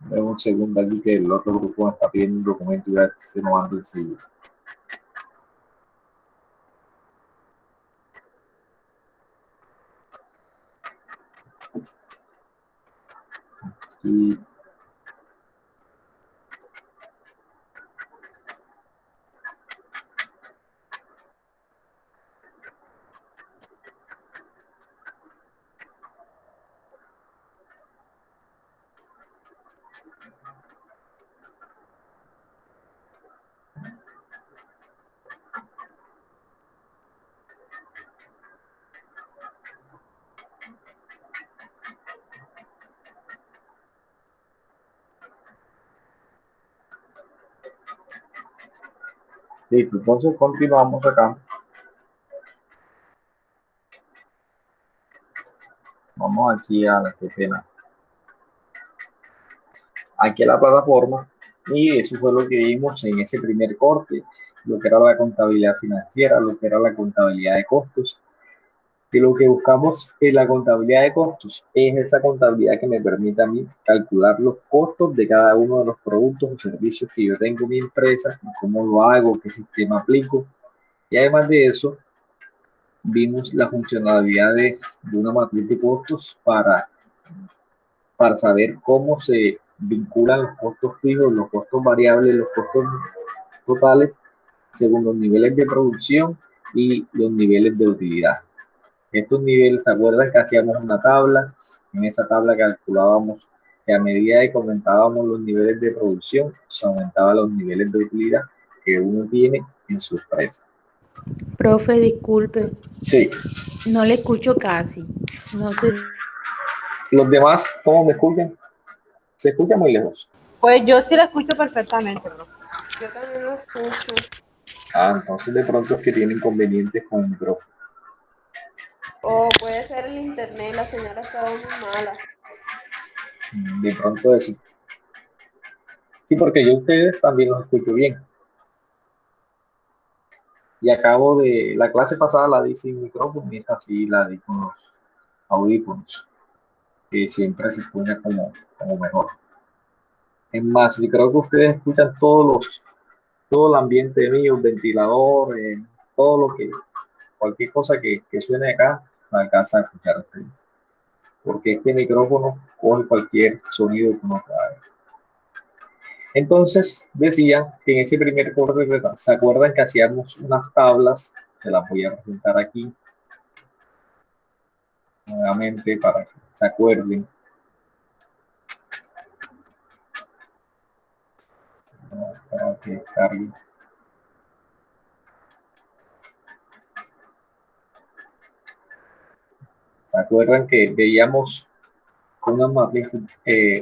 Dame un segundo aquí que el otro grupo me está pidiendo un documento y ya se nos manda enseguida. Y listo, entonces continuamos acá. Vamos aquí a la pena. Aquí a la plataforma y eso fue lo que vimos en ese primer corte, lo que era la contabilidad financiera, lo que era la contabilidad de costos. Y lo que buscamos en la contabilidad de costos es esa contabilidad que me permite a mí calcular los costos de cada uno de los productos o servicios que yo tengo en mi empresa, cómo lo hago, qué sistema aplico. Y además de eso, vimos la funcionalidad de una matriz de costos para saber cómo se vinculan los costos fijos, los costos variables, los costos totales, según los niveles de producción y los niveles de utilidad. Estos niveles, ¿se acuerdan que hacíamos una tabla? En esa tabla calculábamos que a medida que aumentábamos los niveles de producción, se aumentaban los niveles de utilidad que uno tiene en su empresa. Profe, disculpe, Sí, no le escucho casi. No sé. los demás, ¿cómo me escuchan? Se escucha muy lejos. Pues yo sí la escucho perfectamente, bro. Yo también lo escucho. Ah, entonces de pronto es que tienen inconvenientes con el micrófono. O puede ser el internet, la señal ha estado muy mala. De pronto eso. Sí, porque yo a ustedes también los escucho bien. Y acabo de, la clase pasada la di sin micrófono y esta sí la di con los audífonos, que siempre se escucha como mejor. Es más, yo creo que ustedes escuchan todo el ambiente mío, el ventilador, todo lo que, cualquier cosa que suene acá, no alcanza a escuchar a ustedes. Porque este micrófono coge cualquier sonido que uno haga. Entonces, decía que en ese primer corte, ¿se acuerdan que hacíamos unas tablas? Se las voy a presentar aquí nuevamente para que se acuerden. Para que cargue. ¿Se acuerdan que veíamos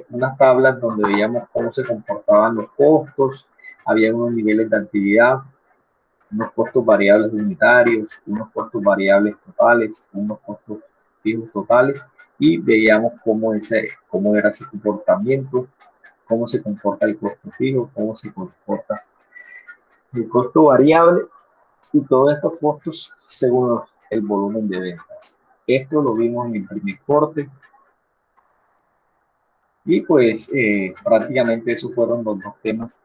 unas tablas donde veíamos cómo se comportaban los costos? Había unos niveles de actividad, unos costos variables unitarios, unos costos variables totales, unos costos fijos totales, y veíamos cómo era ese comportamiento, cómo se comporta el costo fijo, cómo se comporta el costo variable y todos estos costos según el volumen de ventas. Esto lo vimos en el primer corte y pues prácticamente esos fueron los dos temas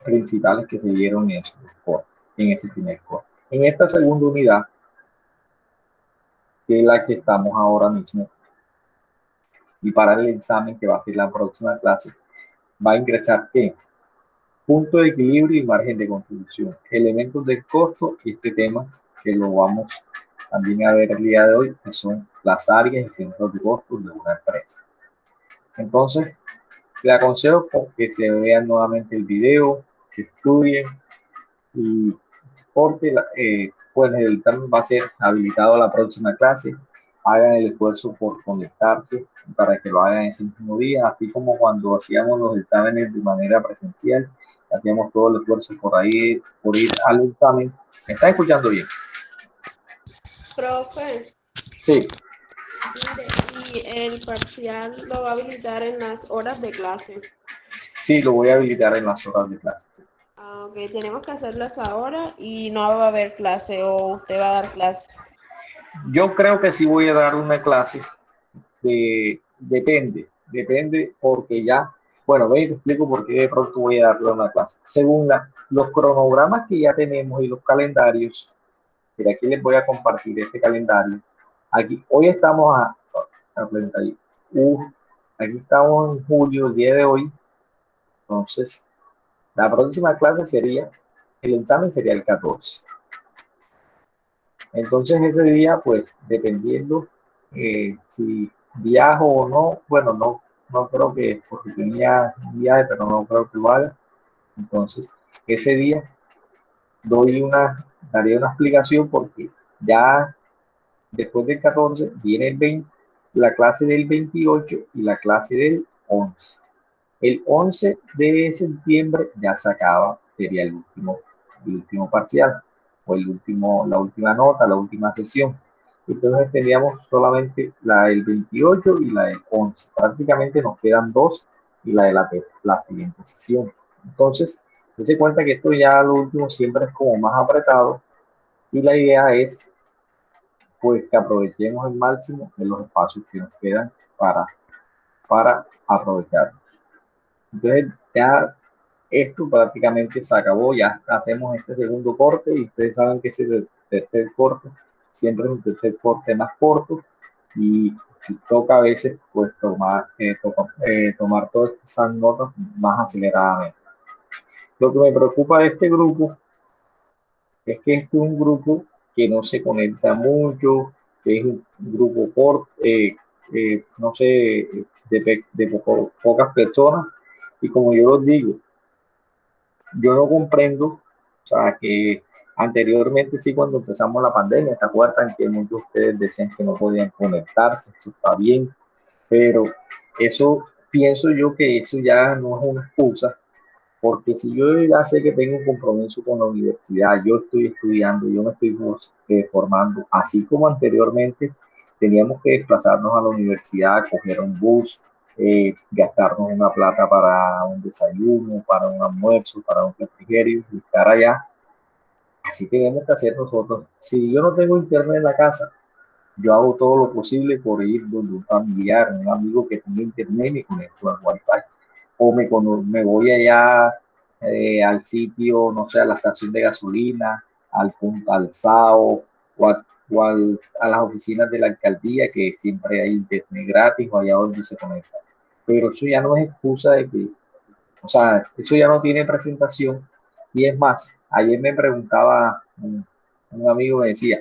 principales que se dieron en ese primer corte. En esta segunda unidad, que es la que estamos ahora mismo, y para el examen que va a ser la próxima clase, va a ingresar en punto de equilibrio y margen de contribución, elementos de costo y este tema que lo vamos también a ver el día de hoy, que son las áreas y centros de costos de una empresa. Entonces, le aconsejo que se vean nuevamente el video, que estudien y porque pues el examen va a ser habilitado a la próxima clase. Hagan el esfuerzo por conectarse para que lo hagan ese mismo día, así como cuando hacíamos los exámenes de manera presencial, hacíamos todo el esfuerzo por ir al examen. ¿Me está escuchando bien? Profe, Sí, mire, y el parcial lo va a habilitar en las horas de clase. sí, lo voy a habilitar en las horas de clase. Ah, ok, tenemos que hacerlas ahora y no va a haber clase o usted va a dar clase. Yo creo que sí voy a dar una clase, depende porque ya Bueno, ve y te explico por qué de pronto voy a darle una clase. Según los cronogramas que ya tenemos y los calendarios, mira, aquí les voy a compartir este calendario. Aquí, hoy estamos a 31. Aquí estamos en julio, el día de hoy. Entonces, la próxima clase sería, el examen sería el 14. Entonces, ese día, pues, dependiendo si viajo o no, bueno, no creo que, porque tenía un viaje, pero no creo que lo haga. Entonces, ese día daré una explicación porque ya después del 14 viene el 20, la clase del 28 y la clase del 11. El 11 de septiembre ya se acaba, sería el último parcial o la última nota, la última sesión. Entonces tendríamos solamente la del 28 y la del 11. Prácticamente nos quedan dos y la de la siguiente sesión. Entonces, se cuenta que esto ya lo último siempre es como más apretado y la idea es pues que aprovechemos el máximo de los espacios que nos quedan para aprovecharlos. Entonces ya esto prácticamente se acabó, ya hacemos este segundo corte y ustedes saben que ese tercer corte siempre es un tercer corte más corto y toca a veces pues tomar todas esas notas más aceleradamente. Lo que me preocupa de este grupo es que este es un grupo que no se conecta mucho, que es un grupo no sé, pocas personas y como yo les digo, yo no comprendo, o sea, que anteriormente sí, cuando empezamos la pandemia, ¿se acuerdan que muchos de ustedes decían que no podían conectarse? Eso está bien, pero eso, pienso yo que eso ya no es una excusa, porque si yo ya sé que tengo un compromiso con la universidad, yo estoy estudiando, yo me estoy formando, así como anteriormente teníamos que desplazarnos a la universidad, coger un bus, gastarnos una plata para un desayuno, para un almuerzo, para un refrigerio, y estar allá. Así tenemos que hacer nosotros. Si yo no tengo internet en la casa, yo hago todo lo posible por ir donde un familiar, un amigo que tenga internet y me conecto al Wi-Fi. O me voy allá al sitio, no sé, a la estación de gasolina, al punto alzado a las oficinas de la alcaldía, que siempre hay internet gratis o allá donde se conecta. Pero eso ya no es excusa de que, o sea, eso ya no tiene presentación. Y es más, ayer me preguntaba un amigo, me decía,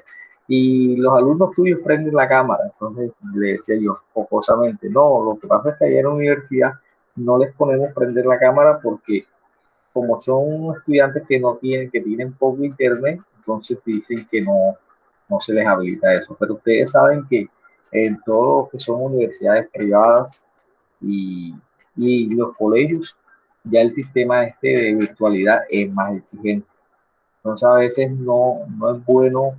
y los alumnos tuyos prenden la cámara. Entonces le decía yo, jocosamente, no, lo que pasa es que ayer en la universidad no les ponemos prender la cámara porque como son estudiantes que tienen poco internet, entonces dicen que no se les habilita eso. Pero ustedes saben que en todo lo que son universidades privadas y, y los colegios, ya el sistema este de virtualidad es más exigente. Entonces a veces no es bueno.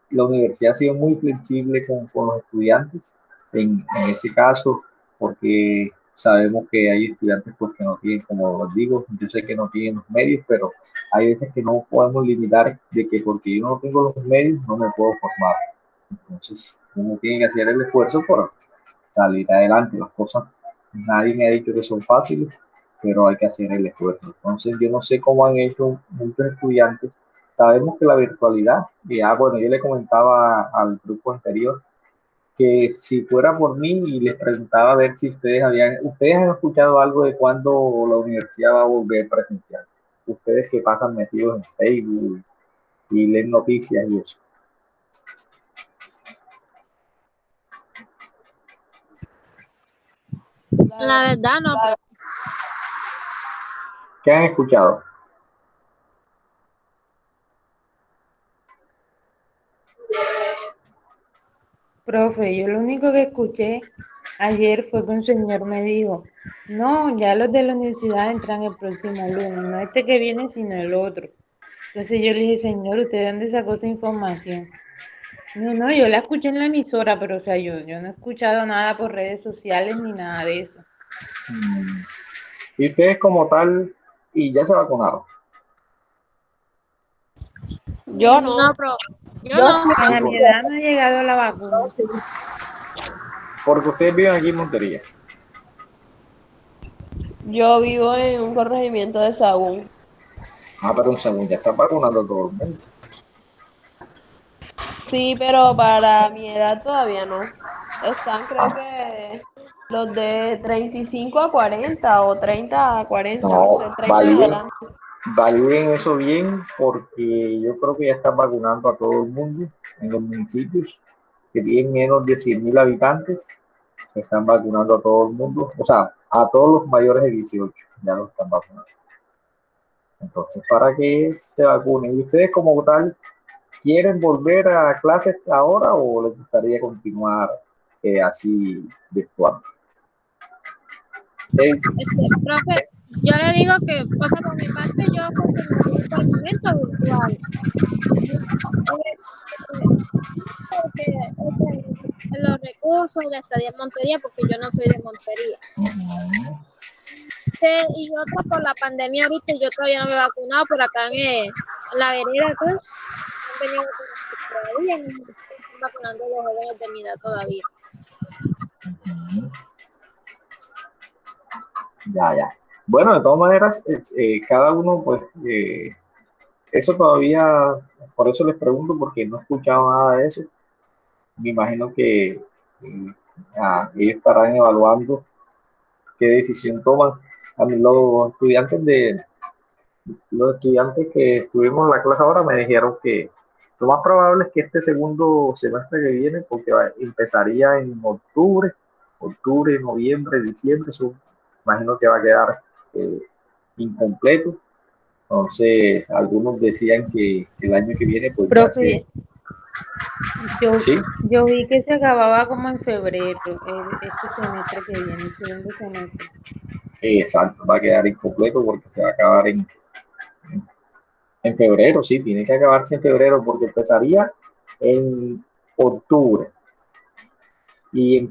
La universidad ha sido muy flexible con los estudiantes en ese caso, porque sabemos que hay estudiantes pues, que no tienen, como os digo, yo sé que no tienen los medios, pero hay veces que no podemos limitar de que porque yo no tengo los medios no me puedo formar. Entonces uno tiene que hacer el esfuerzo por salir adelante. Las cosas, nadie me ha dicho que son fáciles, pero hay que hacer el esfuerzo. Entonces, yo no sé cómo han hecho muchos estudiantes. Sabemos que la virtualidad, bueno, yo le comentaba al grupo anterior que si fuera por mí y les preguntaba a ver si ustedes han escuchado algo de cuándo la universidad va a volver presencial. Ustedes que pasan metidos en Facebook y leen noticias y eso. La verdad no, pero ¿Qué han escuchado? Profe, yo lo único que escuché ayer fue que un señor me dijo, no, ya los de la universidad entran el próximo lunes, no este que viene, sino el otro. Entonces yo le dije, señor, ¿usted de dónde sacó esa información? No, yo la escuché en la emisora, pero o sea, yo no he escuchado nada por redes sociales ni nada de eso. Y ustedes como tal, y ya se vacunaron. Yo no. no, pero yo Yo no. sí. A mi edad no ha llegado la vacuna. Porque ustedes viven aquí en Montería. Yo vivo en un corregimiento de Sagún. Pero un segundo, ya están vacunando a todo el mundo. Sí, pero para mi edad todavía no. Están, creo que los de 35 a 40 o 30 a 40, No, de 30 en validen, adelante. validen eso bien porque yo creo que ya están vacunando a todo el mundo en los municipios que tienen menos de 100.000 habitantes, están vacunando a todo el mundo, o sea, a todos los mayores de 18 ya los están vacunando. Entonces, para que se vacunen, ¿y ustedes como tal quieren volver a clases ahora o les gustaría continuar así virtual? Profe, yo le digo que, o sea, por mi parte, yo continuaría por el momento virtual. Porque los recursos de estadía en Montería, porque yo no soy de Montería. Y otra por la pandemia ahorita, yo todavía no me he vacunado por acá en la vereda, pues, han venido todavía, no me están vacunando los jóvenes de mi edad todavía. Ya. Bueno, de todas maneras, cada uno, pues, eso todavía, por eso les pregunto, porque no he escuchado nada de eso. Me imagino que ellos estarán evaluando qué decisión toman. A mí los estudiantes que estuvimos en la clase ahora me dijeron que lo más probable es que este segundo semestre que viene, porque empezaría en octubre, noviembre, diciembre, eso imagino que va a quedar eh, incompleto. Entonces, algunos decían que el año que viene, pues ya se... Profe, yo, Sí, yo vi que se acababa como en febrero, este semestre que viene, el segundo semestre. exacto, va a quedar incompleto porque se va a acabar en febrero, sí, tiene que acabarse en febrero porque empezaría en octubre y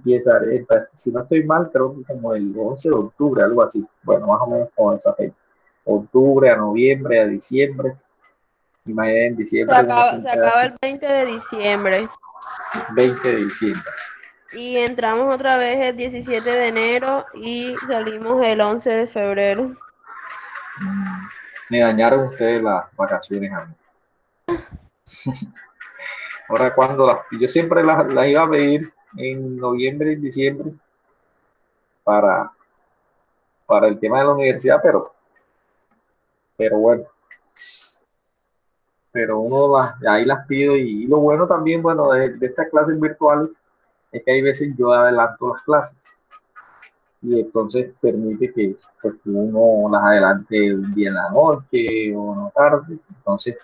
si no estoy mal, creo que como el 11 de octubre, algo así. Bueno, más o menos con esa fecha. Octubre a noviembre, a diciembre. Imagínate en Se diciembre uno acaba, se tiene que acaba darse el 20 de diciembre 20 de diciembre. y entramos otra vez el 17 de enero y salimos el 11 de febrero. Me dañaron ustedes las vacaciones a mí. Ahora yo siempre las iba a pedir en noviembre y diciembre para, para el tema de la universidad, pero bueno, pero ahí las pido y lo bueno también, bueno, de estas clases virtuales es que hay veces yo adelanto las clases y entonces permite que pues, uno las adelante un día en la noche o una tarde. Entonces,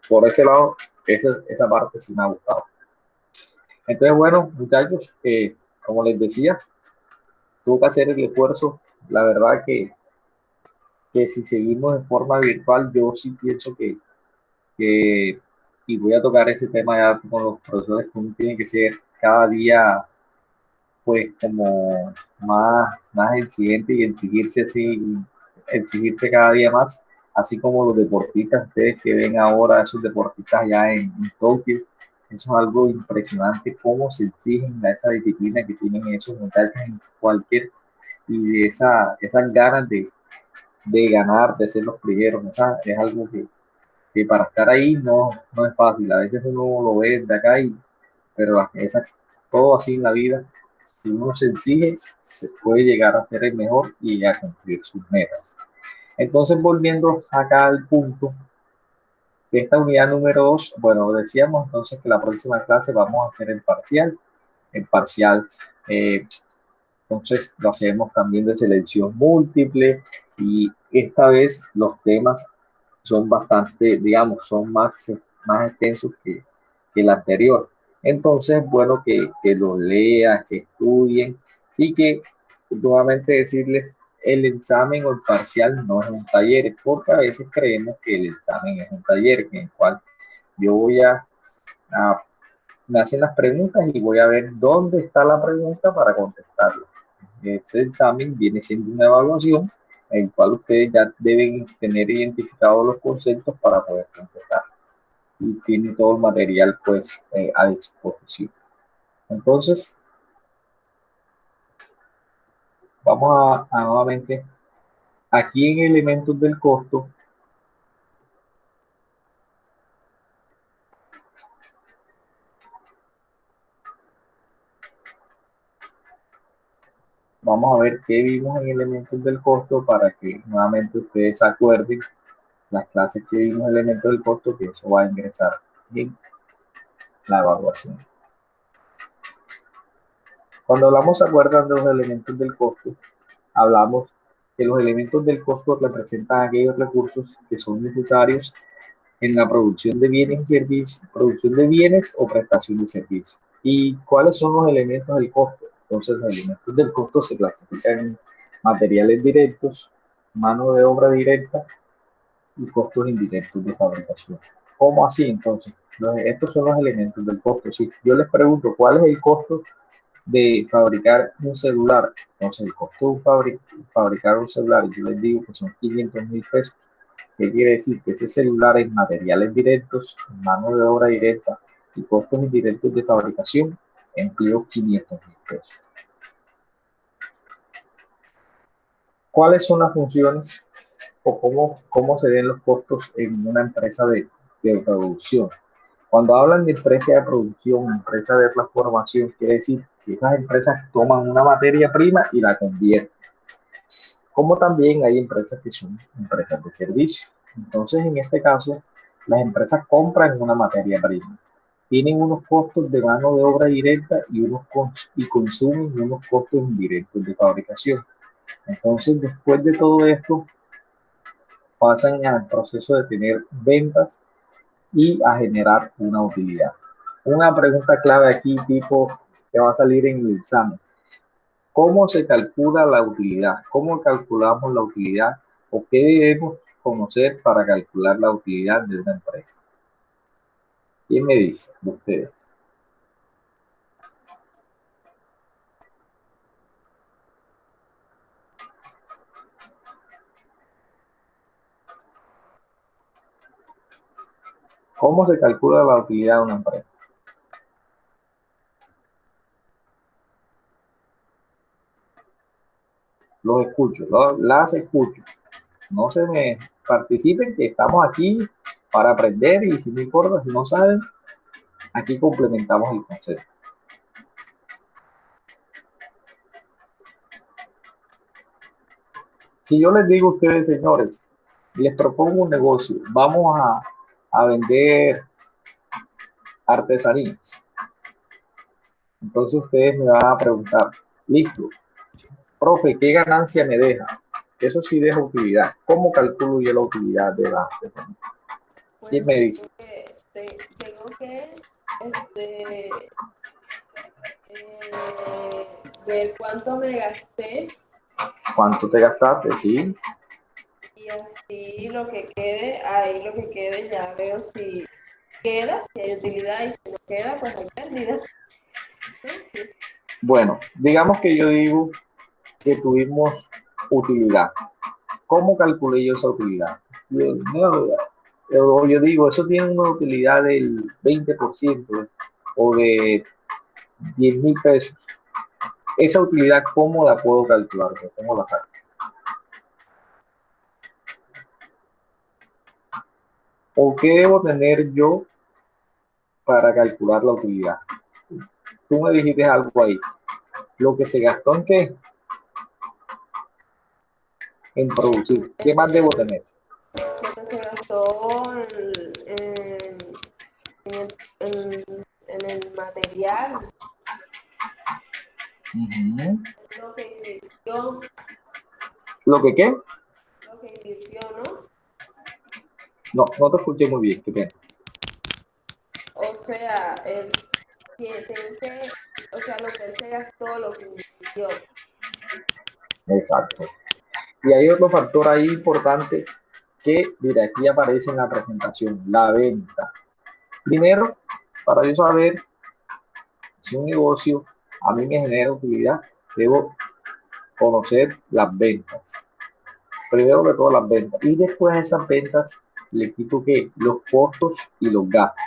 por ese lado, esa parte sí me ha gustado. Entonces, bueno, muchachos, como les decía, tuvo que hacer el esfuerzo. La verdad que si seguimos en forma virtual, yo sí pienso que y voy a tocar ese tema ya con los profesores, que uno tiene que ser cada día pues como más exigente y exigirse así, exigirse cada día más, así como los deportistas, ustedes que ven ahora esos deportistas allá en Tokio, eso es algo impresionante, cómo se exigen a esa disciplina que tienen esos muchachos en cualquier, y de esas ganas de ganar, de ser los primeros, es algo que para estar ahí no es fácil, a veces uno lo ve de acá, pero todo así en la vida si uno se exige, se puede llegar a ser el mejor y a cumplir sus metas. Entonces, volviendo acá al punto de esta unidad número 2, bueno, decíamos entonces que la próxima clase vamos a hacer el parcial, eh, entonces lo hacemos también de selección múltiple y esta vez los temas son bastante, digamos, son más extensos que el anterior. Entonces, bueno, que lo lean, que estudien y que nuevamente decirles, el examen o el parcial no es un taller, porque a veces creemos que el examen es un taller en el cual yo a me hacen las preguntas y voy a ver dónde está la pregunta para contestarla. Este examen viene siendo una evaluación en el cual ustedes ya deben tener identificados los conceptos para poder contestar y tiene todo el material pues a disposición. Entonces, vamos a nuevamente Aquí en elementos del costo, vamos a ver qué vimos en elementos del costo para que nuevamente ustedes se acuerden las clases que vimos en elementos del costo, que eso va a ingresar en la evaluación. Cuando hablamos, ¿se acuerdan de los elementos del costo? Hablamos que los elementos del costo representan aquellos recursos que son necesarios en la producción de bienes y servicios, producción de bienes o prestación de servicios. ¿Y cuáles son los elementos del costo? Entonces, los elementos del costo se clasifican en materiales directos, mano de obra directa y costos indirectos de fabricación. ¿Cómo así entonces? Estos son los elementos del costo. Si yo les pregunto cuál es el costo de fabricar un celular, entonces el costo de fabricar un celular, yo les digo que son 500,000 pesos. ¿Qué quiere decir? Que ese celular en materiales directos, mano de obra directa y costos indirectos de fabricación empleó 500,000 pesos. ¿Cuáles son las funciones o cómo se ven los costos en una empresa de producción? Cuando hablan de empresa de producción, empresa de transformación, quiere decir que esas empresas toman una materia prima y la convierten. Como también hay empresas que son empresas de servicio. Entonces, en este caso, las empresas compran una materia prima, tienen unos costos de mano de obra directa y consumen unos costos indirectos de fabricación. Entonces, después de todo esto, pasan al proceso de tener ventas y a generar una utilidad. Una pregunta clave aquí, tipo, que va a salir en el examen. ¿Cómo se calcula la utilidad? ¿Cómo calculamos la utilidad? ¿O qué debemos conocer para calcular la utilidad de una empresa? ¿Quién me dice de ustedes? ¿Cómo se calcula la utilidad de una empresa? Los escucho, las escucho. No se me participen, que estamos aquí para aprender y si no importa, si no saben, aquí complementamos el concepto. Si yo les digo a ustedes, señores, les propongo un negocio, vamos a vender artesanías. Entonces ustedes me van a preguntar, listo, profe, ¿qué ganancia me deja? Eso sí deja utilidad. ¿Cómo calculo yo la utilidad de la artesanía? ¿Quién me dice? Tengo que ver cuánto me gasté. ¿Cuánto te gastaste? Sí. Y así lo que quede, ahí lo que quede ya veo si queda, si hay utilidad y si no queda, pues hay pérdida. ¿Sí? Bueno, digamos que yo digo que tuvimos utilidad. ¿Cómo calculé yo esa utilidad? Yo digo, eso tiene una utilidad del 20% o de 10,000 pesos. Esa utilidad, ¿cómo la puedo calcular? ¿Cómo la saco? ¿O qué debo tener yo para calcular la utilidad? Tú me dijiste algo ahí. Lo que se gastó en qué? En producir. ¿Qué más debo tener? Lo que se gastó en el material. Lo que invirtió. ¿Lo que qué? Lo que invirtió, ¿no? No te escuché muy bien, qué pena. O sea, lo que él se gastó, lo que invirtió. Exacto. Y hay otro factor ahí importante que, mira, aquí aparece en la presentación, la venta. Primero, para yo saber si un negocio a mí me genera utilidad, debo conocer las ventas. Primero que todo las ventas. Y después de esas ventas le quito ¿qué? Los costos y los gastos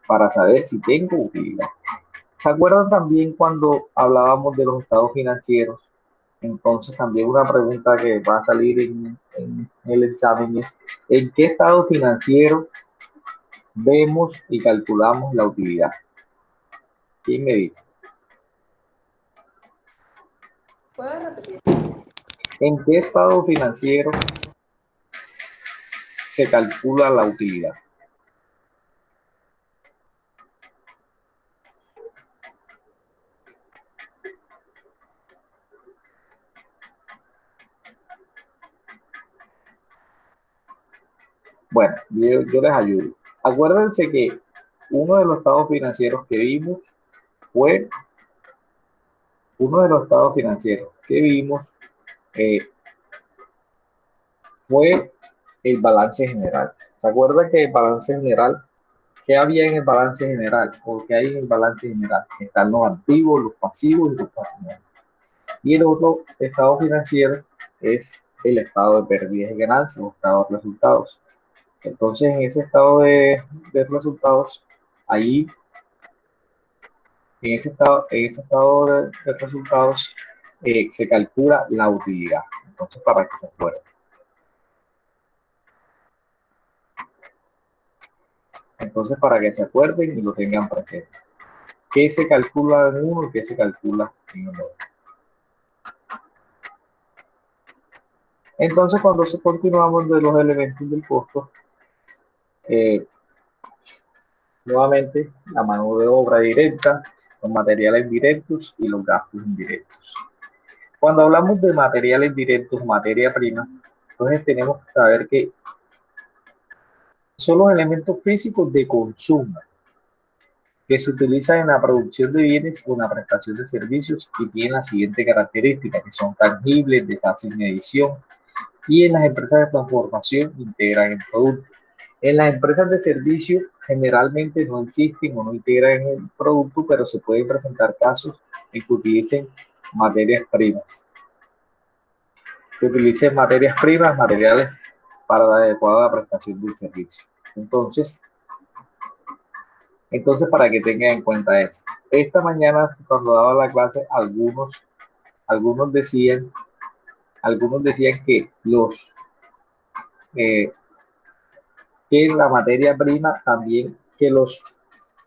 para saber si tengo utilidad. ¿Se acuerdan también cuando hablábamos de los estados financieros? Entonces también una pregunta que va a salir en el examen es, ¿en qué estado financiero vemos y calculamos la utilidad? ¿Quién me dice? ¿Puedes repetir? ¿En qué estado financiero se calcula la utilidad? Bueno, yo les ayudo. Acuérdense que uno de los estados financieros que vimos fue, uno de los estados financieros que vimos eh, fue el balance general. ¿Se acuerdan que el balance general, qué había en el balance general? ¿O qué hay en el balance general? Están los activos, los pasivos y los patrimonios. Y el otro estado financiero es el estado de pérdidas y ganancias, o estado de resultados. Entonces, en ese estado de resultados, ahí, en ese estado de resultados, se calcula la utilidad. Entonces, para que se acuerden. Entonces, para que se acuerden y lo tengan presente. ¿Qué se calcula en uno y qué se calcula en el otro? Entonces, cuando continuamos de los elementos del costo, nuevamente la mano de obra directa, los materiales directos y los gastos indirectos. Cuando hablamos de materiales directos, materia prima, entonces tenemos que saber que son los elementos físicos de consumo que se utilizan en la producción de bienes o en la prestación de servicios y tienen la siguiente característica, que son tangibles, de fácil medición, y en las empresas de transformación integran el producto. En las empresas de servicio generalmente no existen o no integran el producto, pero se pueden presentar casos en que utilicen materias primas. Que utilicen materias primas, materiales para la adecuada prestación del servicio. Entonces, para que tengan en cuenta eso. Esta mañana, cuando daba la clase, algunos decían que que la materia prima también, que los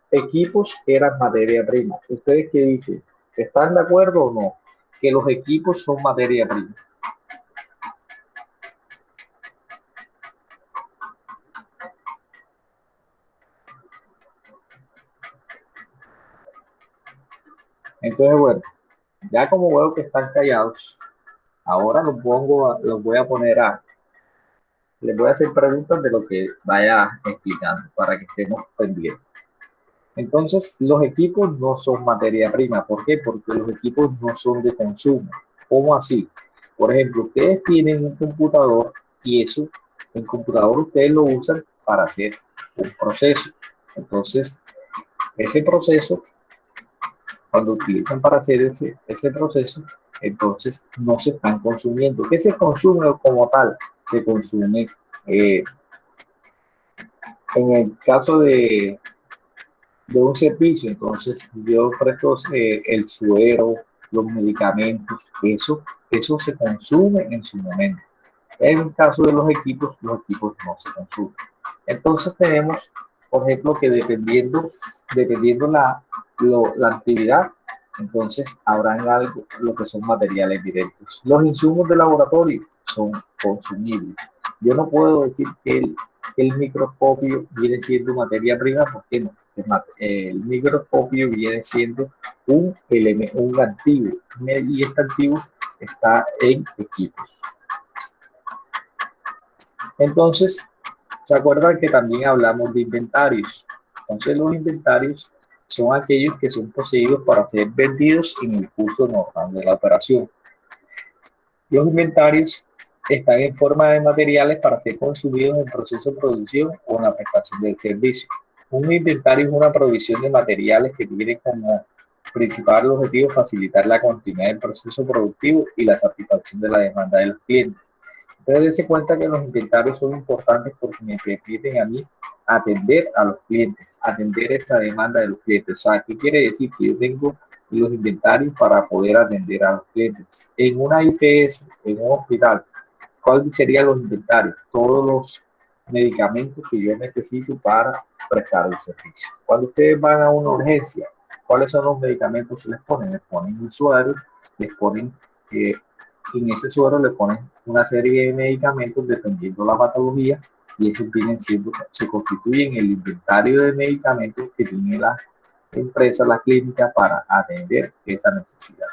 equipos eran materia prima. ¿Ustedes qué dicen? ¿Están de acuerdo o no? Que los equipos son materia prima. Entonces, bueno, ya como veo que están callados, ahora los voy a poner les voy a hacer preguntas de lo que vaya explicando para que estemos pendientes. Entonces, los equipos no son materia prima. ¿Por qué? Porque los equipos no son de consumo. ¿Cómo así? Por ejemplo, ustedes tienen un computador y el computador ustedes lo usan para hacer un proceso. Entonces, ese proceso, cuando utilizan para hacer ese proceso, entonces no se están consumiendo. ¿Qué se consume como tal? Se consume, en el caso de un servicio, entonces yo presto el suero, los medicamentos, eso se consume en su momento. En el caso de los equipos no se consumen. Entonces tenemos, por ejemplo, que dependiendo la actividad, entonces habrán algo, lo que son materiales directos. Los insumos de laboratorio son consumibles. Yo no puedo decir que el microscopio viene siendo materia prima, porque no. El microscopio viene siendo un activo, y este activo está en equipos. Entonces, ¿se acuerdan que también hablamos de inventarios? Entonces, los inventarios son aquellos que son poseídos para ser vendidos en el curso normal de la operación. Los inventarios están en forma de materiales para ser consumidos en el proceso de producción o en la prestación del servicio. Un inventario es una provisión de materiales que tiene como principal objetivo facilitar la continuidad del proceso productivo y la satisfacción de la demanda de los clientes. Entonces, dense cuenta que los inventarios son importantes porque me permiten a mí atender a los clientes, atender esta demanda de los clientes. O sea, ¿qué quiere decir? Que yo tengo y los inventarios para poder atender a los clientes. En una IPS, en un hospital, ¿cuáles serían los inventarios? Todos los medicamentos que yo necesito para prestar el servicio. Cuando ustedes van a una urgencia, ¿cuáles son los medicamentos que les ponen? Les ponen un suero, les ponen, en ese suero le ponen una serie de medicamentos dependiendo de la patología, y esos vienen siendo, se constituyen el inventario de medicamentos que tiene la empresa, la clínica, para atender esa necesidad.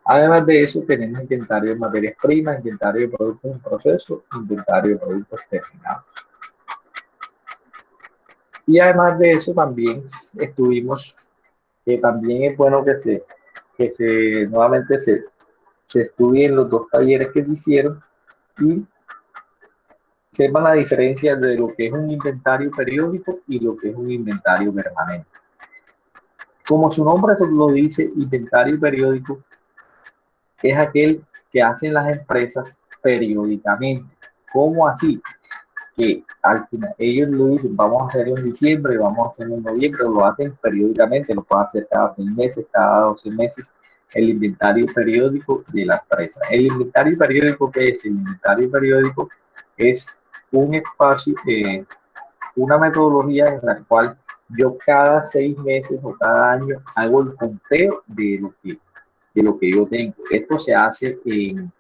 Además de eso, tenemos inventario de materias primas, inventario de productos en proceso, inventario de productos terminados. Y además de eso, también estuvimos, que también es bueno que nuevamente se estudien los dos talleres que se hicieron y sepan la diferencia de lo que es un inventario periódico y lo que es un inventario permanente. Como su nombre lo dice, inventario periódico es aquel que hacen las empresas periódicamente. ¿Cómo así? Que al final ellos lo dicen, vamos a hacerlo en diciembre, vamos a hacerlo en noviembre, lo hacen periódicamente, lo pueden hacer cada 6 meses, cada 12 meses, el inventario periódico de la empresa. El inventario periódico, ¿qué es? El inventario periódico es un espacio, una metodología en la cual yo cada 6 meses o cada año hago el conteo de lo que yo tengo. Esto se hace en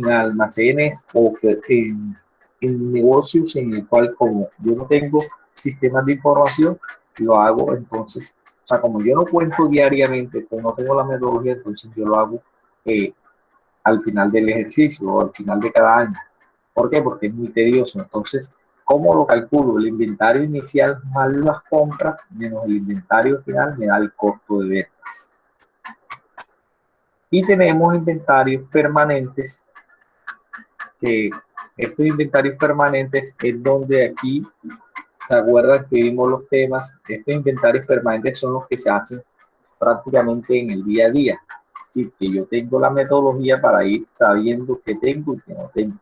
almacenes o en negocios en el cual, como yo no tengo sistemas de información, lo hago entonces, o sea, como yo no cuento diariamente, como no tengo la metodología, entonces yo lo hago al final del ejercicio o al final de cada año. ¿Por qué? Porque es muy tedioso. Entonces, ¿cómo lo calculo? El inventario inicial más las compras menos el inventario final me da el costo de ventas. Y tenemos inventarios permanentes, que estos inventarios permanentes es donde aquí, ¿se acuerdan que vimos los temas? Estos inventarios permanentes son los que se hacen prácticamente en el día a día. Así que yo tengo la metodología para ir sabiendo qué tengo y qué no tengo.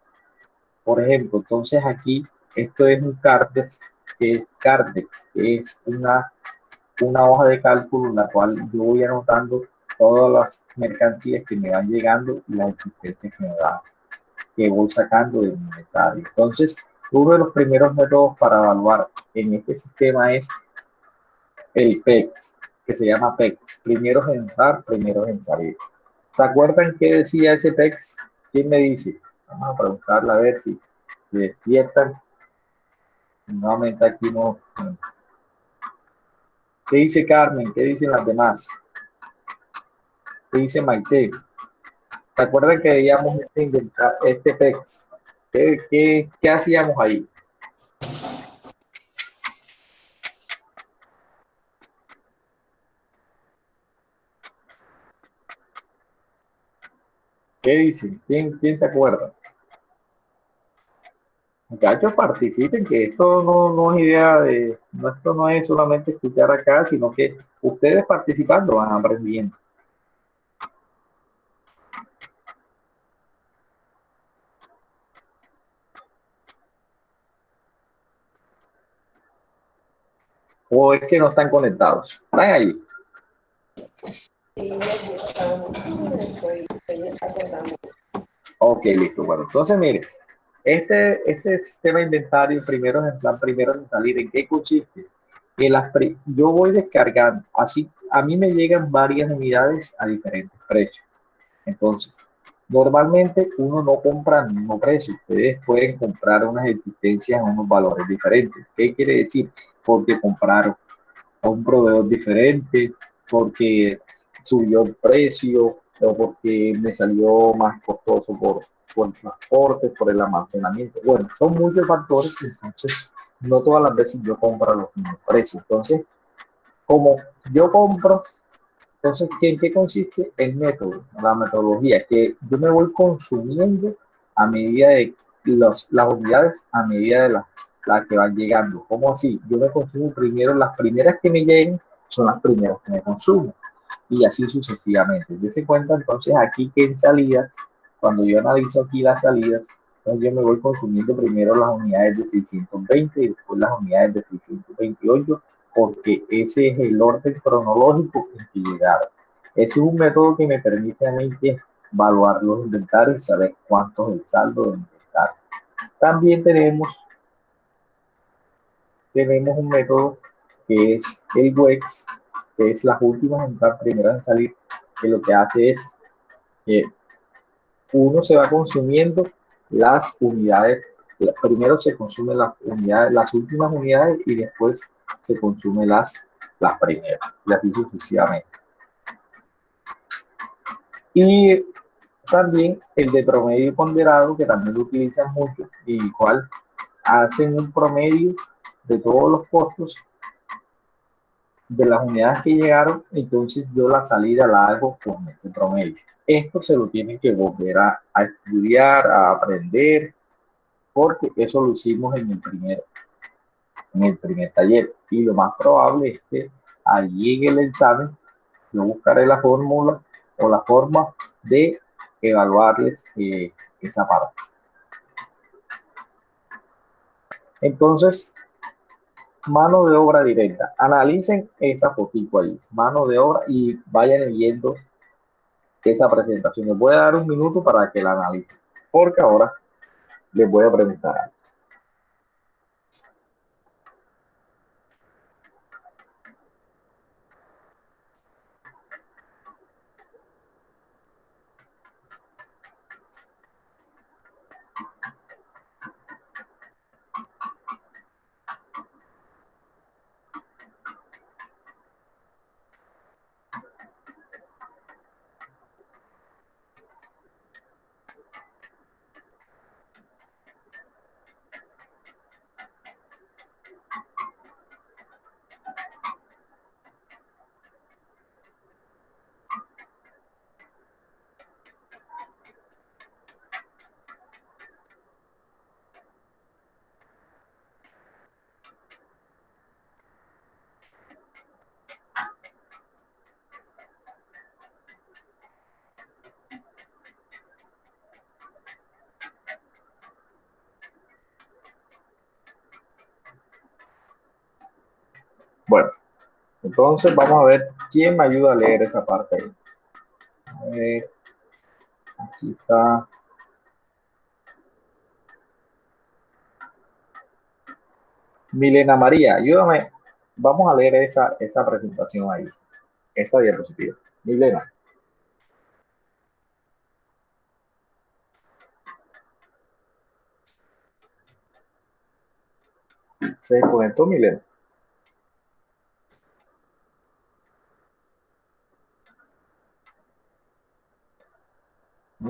Por ejemplo, entonces aquí, esto es un Cardex, que es una hoja de cálculo en la cual yo voy anotando todas las mercancías que me van llegando y las existencias que voy sacando de mi inventario. Entonces, uno de los primeros métodos para evaluar en este sistema es el PEX, que se llama PEX, primeros en entrar, primeros en salir. ¿Se acuerdan qué decía ese PEX? ¿Quién me dice? Vamos a preguntarle a ver si se despiertan. Nuevamente aquí no. ¿Qué dice Carmen? ¿Qué dicen las demás? ¿Qué dice Maite? ¿Se acuerdan que veíamos este PEX? ¿Qué hacíamos ahí? ¿Qué dicen? ¿Quién se acuerda? Muchachos, participen, que esto no es idea de, esto no es solamente escuchar acá, sino que ustedes participando van aprendiendo. ¿O es que no están conectados? ¿Están ahí? Sí, aquí estamos. Estoy acordando. Ok, listo. Bueno, entonces mire, este sistema de inventario, primero en salir, ¿en qué consiste? Yo voy descargando, así a mí me llegan varias unidades a diferentes precios. Entonces, normalmente uno no compra al mismo precio. Ustedes pueden comprar unas existencias a unos valores diferentes. ¿Qué quiere decir? Porque compraron a un proveedor diferente, porque subió el precio o porque me salió más costoso por el transporte, por el almacenamiento. Bueno, son muchos factores, entonces no todas las veces yo compro a los mismos precios. Entonces, como yo compro, entonces, ¿en qué consiste el método? La metodología, que yo me voy consumiendo a medida de las unidades, a medida de las que van llegando. ¿Cómo así? Yo me consumo primero, las primeras que me lleguen son las primeras que me consumo. Y así sucesivamente. Dese cuenta entonces aquí que en salidas, cuando yo analizo aquí las salidas, entonces yo me voy consumiendo primero las unidades de 620 y después las unidades de 628 porque ese es el orden cronológico en que llegaron. Ese es un método que me permite a mí que evaluar los inventarios y saber cuánto es el saldo de inventario. También tenemos un método que es el WEX, que es las últimas en las primeras en salir, que lo que hace es que uno se va consumiendo las unidades, primero se consumen las unidades, las últimas unidades y después se consumen las primeras, y así sucesivamente. Y también el de promedio ponderado, que también lo utilizan mucho, y igual hacen un promedio de todos los costos de las unidades que llegaron, entonces yo la salida la hago con ese promedio. Esto se lo tienen que volver a estudiar, a aprender, porque eso lo hicimos en el primer taller. Y lo más probable es que allí en el examen yo buscaré la fórmula o la forma de evaluarles esa parte. Entonces, mano de obra directa. Analicen esa fotito ahí, mano de obra, y vayan leyendo esa presentación. Les voy a dar un minuto para que la analicen, porque ahora les voy a preguntar algo. Bueno, entonces vamos a ver quién me ayuda a leer esa parte ahí. A ver, aquí está. Milena María, ayúdame. Vamos a leer esa presentación ahí, esta diapositiva. Milena. ¿Se conectó Milena?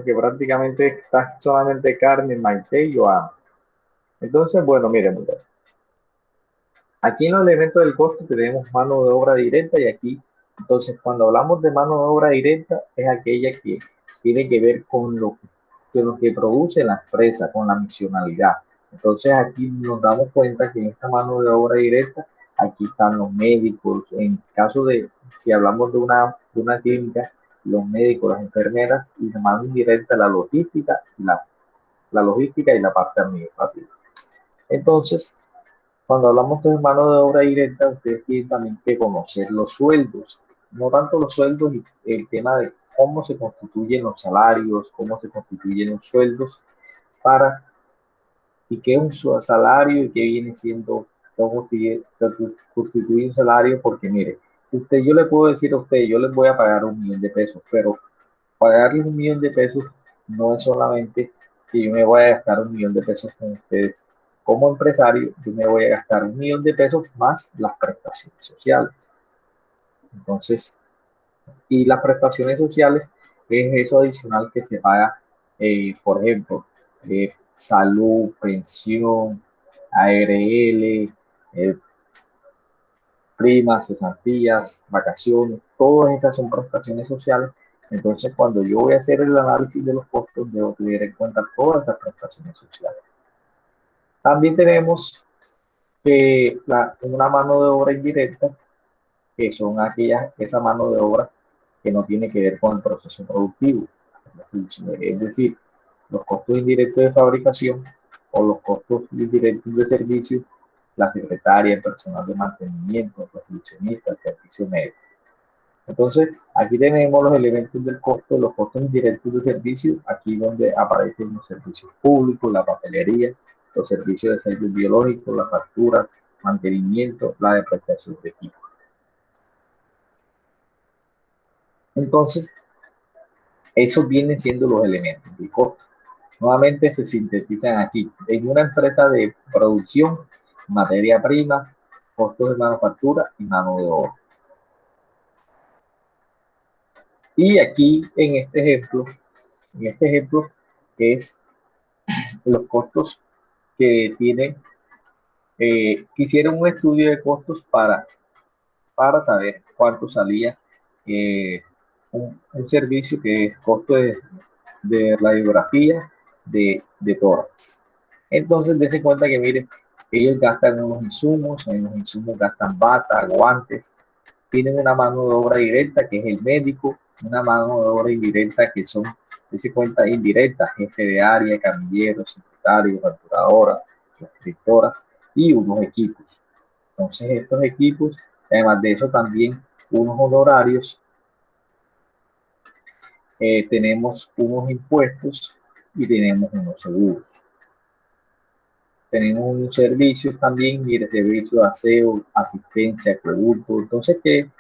Que prácticamente está solamente Carmen, Maite y Joana. Entonces, bueno, miren, aquí en los elementos del costo tenemos mano de obra directa y aquí, entonces, cuando hablamos de mano de obra directa, es aquella que tiene que ver con lo que produce la empresa, con la misionalidad. Entonces, aquí nos damos cuenta que en esta mano de obra directa, aquí están los médicos. En caso de, si hablamos de una clínica, los médicos, las enfermeras, y de mano indirecta la logística y la logística y la parte administrativa. Entonces, cuando hablamos de mano de obra directa, ustedes tienen también que conocer los sueldos, no tanto los sueldos y el tema de cómo se constituyen los salarios, cómo se constituyen los sueldos, y qué es un salario y qué viene siendo, cómo constituye un salario, porque mire, yo le puedo decir a usted, yo les voy a pagar 1.000.000 de pesos, pero pagarles 1.000.000 de pesos no es solamente que yo me voy a gastar 1.000.000 de pesos con ustedes. Como empresario, yo me voy a gastar 1.000.000 de pesos más las prestaciones sociales. Entonces, y las prestaciones sociales es eso adicional que se paga, por ejemplo, salud, pensión, ARL, primas, cesantías, vacaciones, todas esas son prestaciones sociales. Entonces, cuando yo voy a hacer el análisis de los costos, debo tener en cuenta todas esas prestaciones sociales. También tenemos una mano de obra indirecta, que son esa mano de obra que no tiene que ver con el proceso productivo. Es decir, los costos indirectos de fabricación o los costos indirectos de servicio la secretaria, el personal de mantenimiento, el recepcionista, el servicio médico. Entonces, aquí tenemos los elementos del costo, los costos indirectos de servicio, aquí donde aparecen los servicios públicos, la papelería, los servicios de sellos biológicos, las facturas, mantenimiento, la depreciación de equipo. Entonces, esos vienen siendo los elementos del costo. Nuevamente se sintetizan aquí. En una empresa de producción, materia prima, costos de manufactura y mano de obra. Y aquí en este ejemplo es los costos que tienen, hicieron un estudio de costos para saber cuánto salía un servicio que es costo de radiografía de tórax. Entonces, dense cuenta que, miren, ellos gastan unos insumos, en los insumos gastan bata, guantes, tienen una mano de obra directa que es el médico, una mano de obra indirecta que son, dense cuenta, indirectas, jefe de área, camilleros, secretarios, facturadoras, escritoras y unos equipos. Entonces, estos equipos, además de eso, también unos honorarios, tenemos unos impuestos y tenemos unos seguros. Tenemos unos servicios también, mire, servicio de aseo, asistencia, acueducto. Entonces, ¿qué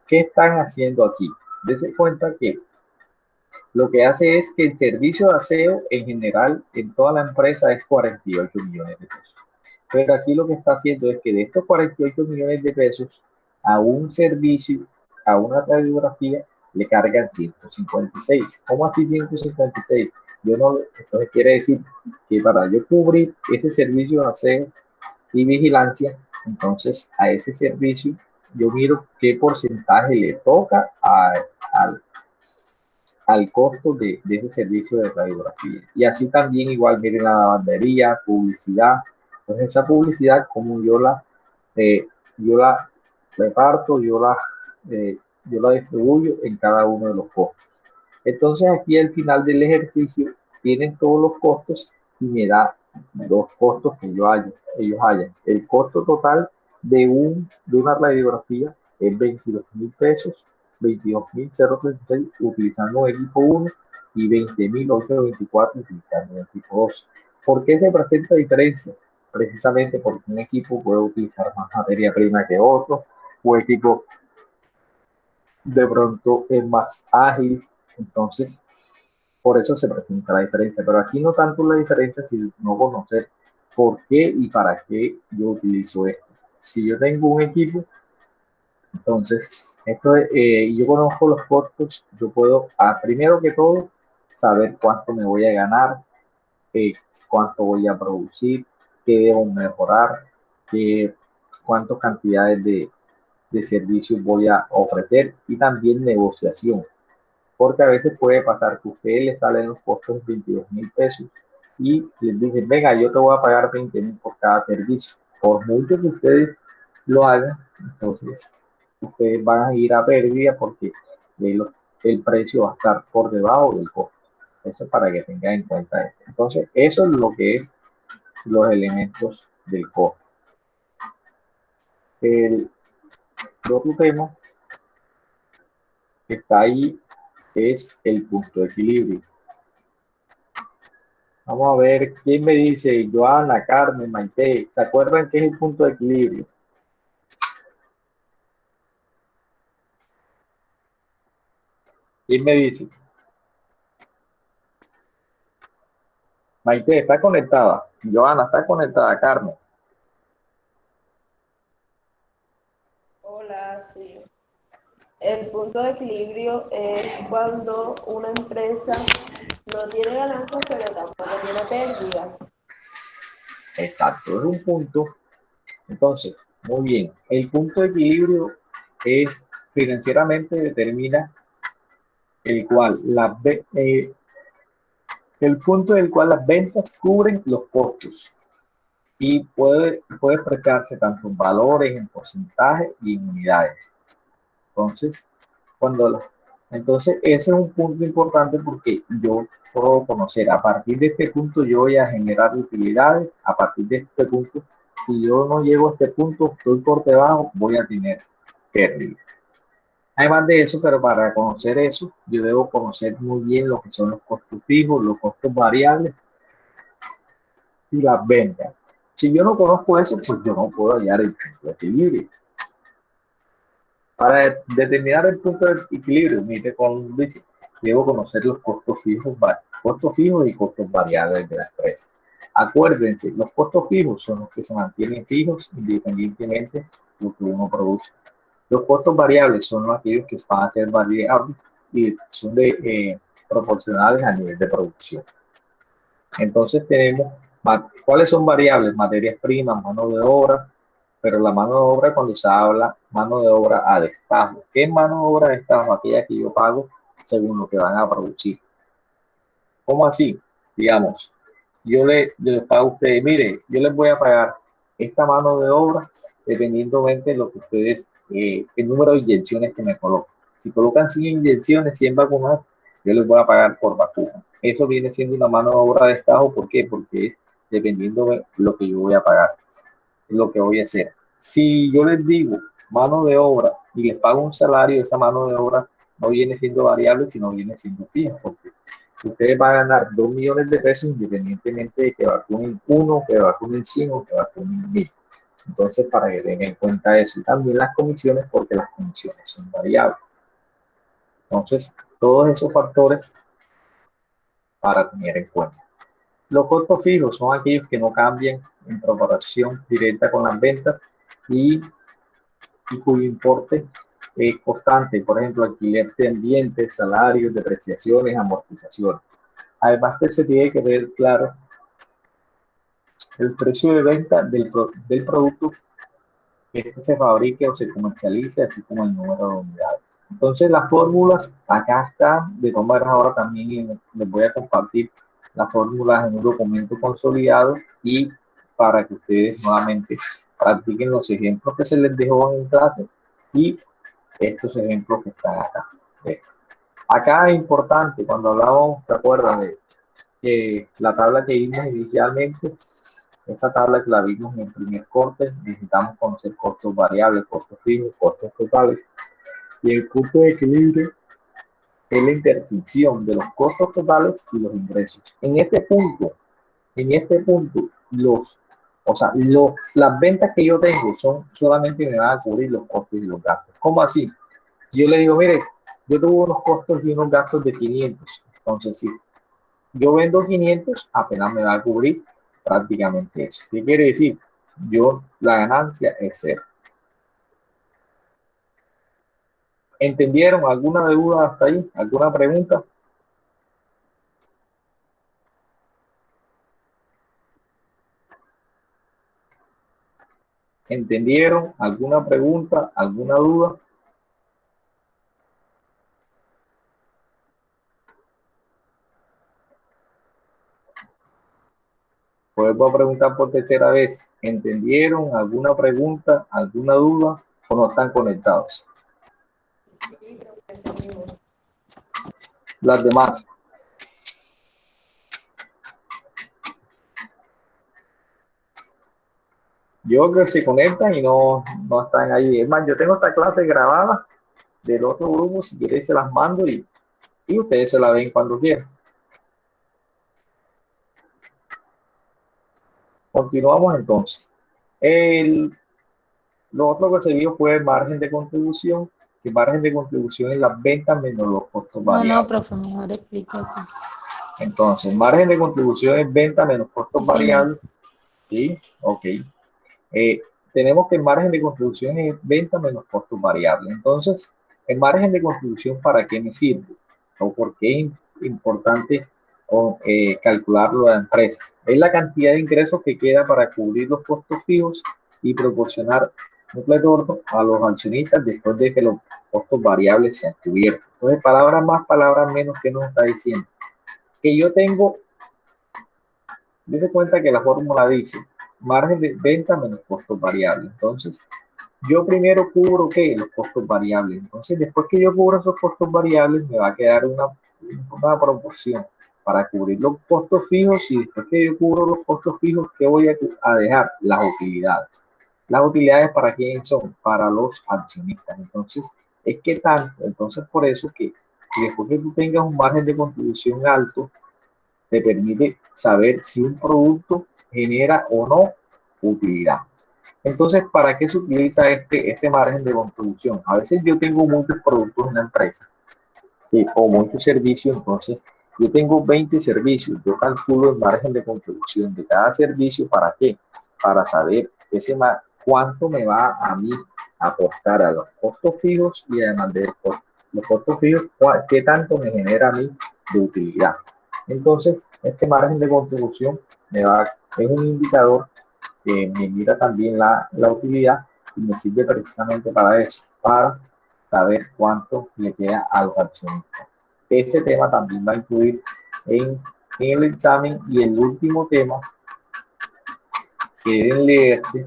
están haciendo aquí? Dense cuenta que lo que hace es que el servicio de aseo en general en toda la empresa es 48 millones de pesos. Pero aquí lo que está haciendo es que de estos 48 millones de pesos a un servicio, a una radiografía, le cargan 156. ¿Cómo así 156? Entonces quiere decir que para yo cubrir ese servicio de aseo y vigilancia, entonces a ese servicio yo miro qué porcentaje le toca al costo de ese servicio de radiografía. Y así también igual miren la lavandería, publicidad. Entonces esa publicidad, como yo la reparto, yo la distribuyo en cada uno de los costos. Entonces aquí al final del ejercicio tienen todos los costos y me da los costos que ellos hayan. El costo total de una radiografía es 22.000 pesos, 22.036 utilizando el equipo 1 y 20.824 utilizando el equipo 2. ¿Por qué se presenta diferencia? Precisamente porque un equipo puede utilizar más materia prima que otro, o equipo de pronto es más ágil, entonces por eso se presenta la diferencia. Pero aquí no tanto la diferencia, sino conocer por qué y para qué yo utilizo esto. Si yo tengo un equipo, entonces yo conozco los costos, yo puedo, primero que todo, saber cuánto me voy a ganar, cuánto voy a producir, qué debo mejorar, cuántas cantidades de servicios voy a ofrecer y también negociación. Porque a veces puede pasar que a ustedes les salen los costos de 22.000 pesos y les dicen, venga, yo te voy a pagar 20.000 por cada servicio. Por mucho que ustedes lo hagan, entonces ustedes van a ir a pérdida porque el precio va a estar por debajo del costo. Eso es para que tengan en cuenta eso. Entonces, eso es lo que es los elementos del costo. El otro tema que está ahí es el punto de equilibrio. Vamos a ver quién me dice, Joana, Carmen, Maite, ¿se acuerdan qué es el punto de equilibrio? ¿Quién me dice? Maite, ¿está conectada? Joana, ¿está conectada? Carmen. Hola, sí. El punto de equilibrio es cuando una empresa no tiene ganancias, pero tampoco tiene pérdidas. Exacto, es un punto. Entonces, muy bien. El punto de equilibrio es financieramente determina el punto del cual las ventas cubren los costos y puede expresarse tanto en valores, en porcentaje y en unidades. Entonces, entonces ese es un punto importante porque yo puedo conocer, a partir de este punto yo voy a generar utilidades, a partir de este punto si yo no llego a este punto, estoy por debajo, voy a tener pérdida. Además de eso, pero para conocer eso, yo debo conocer muy bien lo que son los costos fijos, los costos variables y las ventas. Si yo no conozco eso, pues yo no puedo hallar el punto de equilibrio. Para determinar el punto de equilibrio, mire con dice, debo conocer los costos fijos y costos variables de la empresa. Acuérdense, los costos fijos son los que se mantienen fijos independientemente de lo que uno produce. Los costos variables son aquellos que van a ser variables y son proporcionales a nivel de producción. Entonces tenemos, ¿cuáles son variables? Materias primas, mano de obra, pero la mano de obra, cuando se habla mano de obra a destajo. ¿Qué es mano de obra a destajo? Aquella que yo pago según lo que van a producir. ¿Cómo así? Digamos, yo les pago a ustedes, mire, yo les voy a pagar esta mano de obra dependientemente de lo que ustedes, el número de inyecciones que me colocan. Si colocan 100 inyecciones, 100 vacunas, yo les voy a pagar por vacuna. Eso viene siendo una mano de obra de destajo. ¿Por qué? Porque es dependiendo de lo que yo voy a pagar, lo que voy a hacer. Si yo les digo mano de obra y les pago un salario, esa mano de obra no viene siendo variable, sino viene siendo fija, porque ustedes van a ganar 2 millones de pesos independientemente de que vacunen 1, que vacunen 100 o que vacunen 1000. Entonces, para que tengan en cuenta eso. Y también las comisiones, porque las comisiones son variables. Entonces, todos esos factores para tener en cuenta. Los costos fijos son aquellos que no cambian en proporción directa con las ventas y cuyo importe es constante. Por ejemplo, alquiler pendiente, salarios, depreciaciones, amortizaciones. Además que se tiene que ver claro el precio de venta del producto que se fabrique o se comercialice, así como el número de unidades. Entonces, las fórmulas acá están. De todas maneras, ahora también les voy a compartir las fórmulas en un documento consolidado y para que ustedes nuevamente practiquen los ejemplos que se les dejó en clase y estos ejemplos que están acá. Acá es importante, cuando hablamos, ¿te acuerdas de que la tabla que vimos inicialmente? Esta tabla que la vimos en el primer corte, necesitamos conocer costos variables, costos fijos, costos totales. Y el punto de equilibrio es la intersección de los costos totales y los ingresos. En este punto, las ventas que yo tengo son solamente me van a cubrir los costos y los gastos. ¿Cómo así? Yo le digo, mire, yo tuve unos costos y unos gastos de 500. Entonces, si yo vendo 500, apenas me va a cubrir prácticamente eso. ¿Qué quiere decir? La ganancia es cero. ¿Entendieron? ¿Alguna duda hasta ahí? ¿Alguna pregunta? ¿Entendieron? ¿Alguna pregunta? ¿Alguna duda? Vuelvo a preguntar por tercera vez. ¿Entendieron? ¿Alguna pregunta? ¿Alguna duda? ¿O no están conectados? Las demás. Yo creo que se conectan y no están ahí. Es más, yo tengo esta clase grabada del otro grupo. Si quieren se las mando y ustedes se la ven cuando quieran. Continuamos entonces. Lo otro que se vio fue el margen de contribución. El margen de contribución es las ventas menos los costos variables. No, profe, mejor explica así. Entonces, margen de contribución es venta menos costos variables. Sí, ok. Tenemos que el margen de contribución es venta menos costos variables. Entonces, el margen de contribución, ¿para qué me sirve? ¿O por qué es importante calcularlo a la empresa? Es la cantidad de ingresos que queda para cubrir los costos fijos y proporcionar un retorno a los accionistas después de que los costos variables sean cubiertos. Entonces, palabras más, palabras menos, ¿qué nos está diciendo? Que yo tengo, dése cuenta que la fórmula dice margen de venta menos costos variables. Entonces, yo primero cubro ¿qué? Los costos variables. Entonces, después que yo cubro esos costos variables, me va a quedar una proporción. para cubrir los costos fijos, y después que yo cubro los costos fijos, ¿qué voy a dejar? Las utilidades. Las utilidades, ¿para quién son? Para los accionistas. Entonces, es que tanto, entonces por eso que después que tú tengas un margen de contribución alto, te permite saber si un producto genera o no utilidad. Entonces, ¿para qué se utiliza este margen de contribución? A veces yo tengo muchos productos en la empresa o muchos servicios, entonces yo tengo 20 servicios, yo calculo el margen de contribución de cada servicio. ¿Para qué? Para saber cuánto me va a mí a aportar a los costos fijos, y además de los costos fijos, qué tanto me genera a mí de utilidad. Entonces, este margen de contribución es un indicador que me mira también la utilidad, y me sirve precisamente para eso, para saber cuánto le queda a los accionistas. Este tema también va a incluir en el examen, y el último tema que deben leerse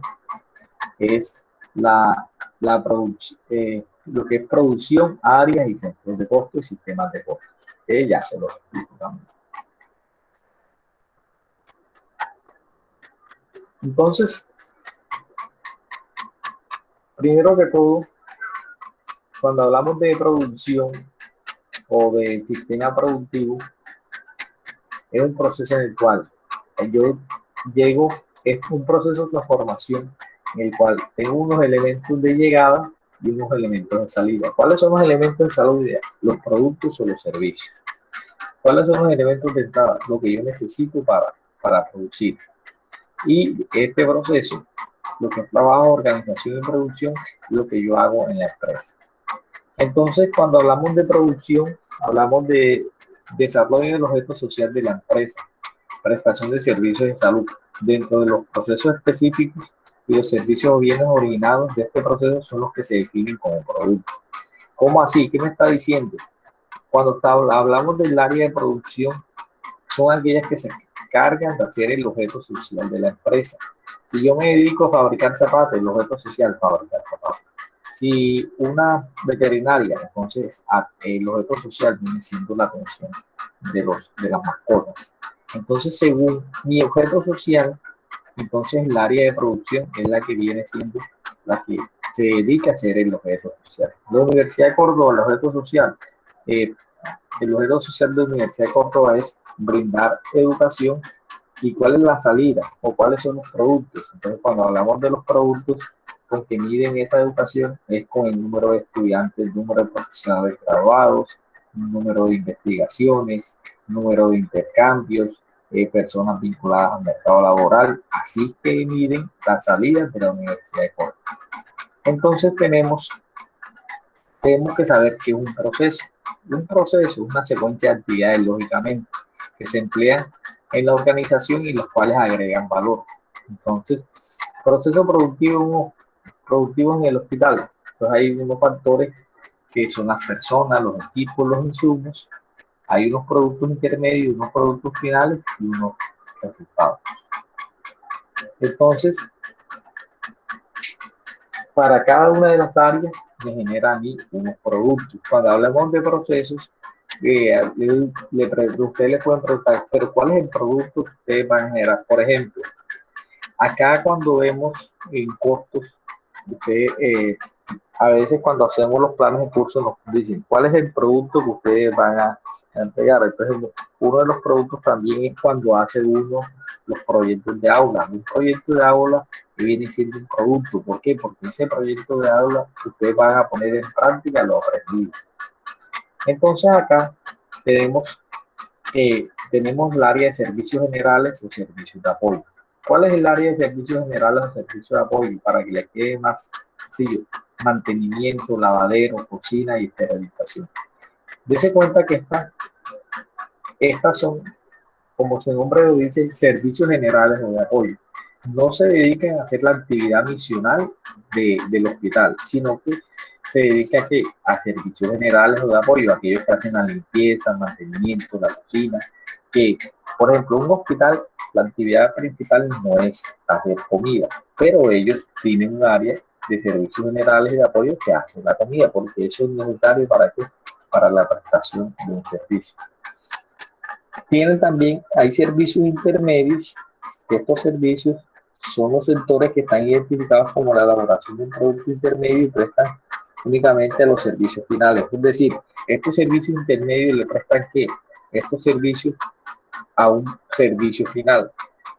es lo que es producción, áreas y centros de costo y sistemas de costo. Ya se lo explico también. Entonces, primero que todo, cuando hablamos de producción o de sistema productivo, es un proceso en el cual es un proceso de transformación en el cual tengo unos elementos de llegada y unos elementos de salida. ¿Cuáles son los elementos de salida? Los productos o los servicios. ¿Cuáles son los elementos de entrada? Lo que yo necesito para producir. Y este proceso, lo que es trabajo, organización y producción, es lo que yo hago en la empresa. Entonces, cuando hablamos de producción, hablamos de desarrollo del objeto social de la empresa, prestación de servicios de salud. Dentro de los procesos específicos y los servicios o bienes originados de este proceso son los que se definen como producto. ¿Cómo así? ¿Qué me está diciendo? Cuando hablamos del área de producción, son aquellas que se encargan de hacer el objeto social de la empresa. Si yo me dedico a fabricar zapatos, el objeto social es fabricar zapatos. Si una veterinaria, entonces el objeto social viene siendo la atención de las mascotas. Entonces, según mi objeto social, entonces el área de producción es la que viene siendo la que se dedica a hacer el objeto social. La Universidad de Córdoba, el objeto social de la Universidad de Córdoba es brindar educación. ¿Y cuál es la salida? ¿O cuáles son los productos? Entonces, cuando hablamos de los productos con que miden esa educación, es con el número de estudiantes, el número de profesionales graduados, el número de investigaciones, número de intercambios, personas vinculadas al mercado laboral. Así que miden las salidas de la Universidad de Córdoba. Entonces tenemos que saber que es un proceso. Un proceso es una secuencia de actividades, lógicamente, que se emplean en la organización y los cuales agregan valor. Entonces, proceso productivo en el hospital. Entonces hay unos factores que son las personas, los equipos, los insumos. Hay unos productos intermedios, unos productos finales y unos resultados. Entonces, para cada una de las áreas me genera a mí unos productos. Cuando hablamos de procesos, ustedes le pueden preguntar, pero ¿cuál es el producto que ustedes van a generar? Por ejemplo, acá cuando vemos en costos, a veces cuando hacemos los planes de curso nos dicen, ¿cuál es el producto que ustedes van a entregar? Entonces, uno de los productos también es cuando hace uno los proyectos de aula. Un proyecto de aula viene siendo un producto. ¿Por qué? Porque ese proyecto de aula ustedes van a poner en práctica lo aprendido. Entonces acá tenemos el área de servicios generales o servicios de apoyo. ¿Cuál es el área de servicios generales o servicios de apoyo? Para que les quede más sencillo: mantenimiento, lavadero, cocina y esterilización. Dese cuenta que estas son, como su nombre lo dice, servicios generales o de apoyo. No se dedican a hacer la actividad misional del hospital, sino que se dedica a servicios generales o de apoyo, aquellos que hacen la limpieza, el mantenimiento, la cocina. Que, por ejemplo, un hospital, la actividad principal no es hacer comida, pero ellos tienen un área de servicios generales y de apoyo que hacen la comida, porque eso es necesario para la prestación de un servicio. Hay servicios intermedios, que estos servicios son los sectores que están identificados como la elaboración de un producto intermedio y prestan únicamente a los servicios finales. Es decir, estos servicios intermedios le prestan ¿qué? Estos servicios a un servicio final.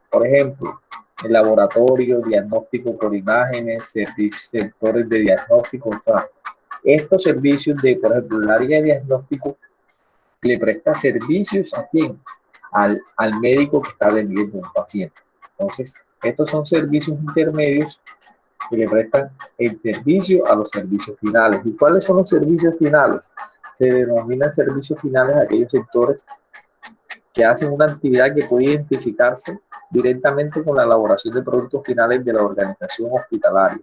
Por ejemplo, el laboratorio, diagnóstico por imágenes, sectores de diagnóstico. O sea, estos servicios de, por ejemplo, el área de diagnóstico le presta servicios ¿a quién? Al médico que está atendiendo un paciente. Entonces, estos son servicios intermedios que le prestan el servicio a los servicios finales. ¿Y cuáles son los servicios finales? Se denominan servicios finales a aquellos sectores que hacen una actividad que puede identificarse directamente con la elaboración de productos finales de la organización hospitalaria.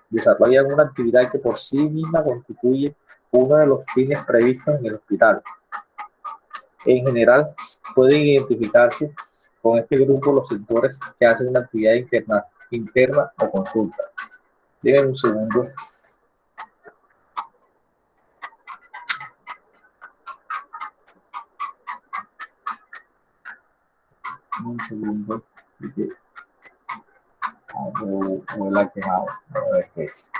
Desarrollan una actividad que por sí misma constituye uno de los fines previstos en el hospital. En general, pueden identificarse con este grupo los sectores que hacen una actividad interna o consulta. Denme un segundo. Un segundo. Me la he quemado. A ver qué es.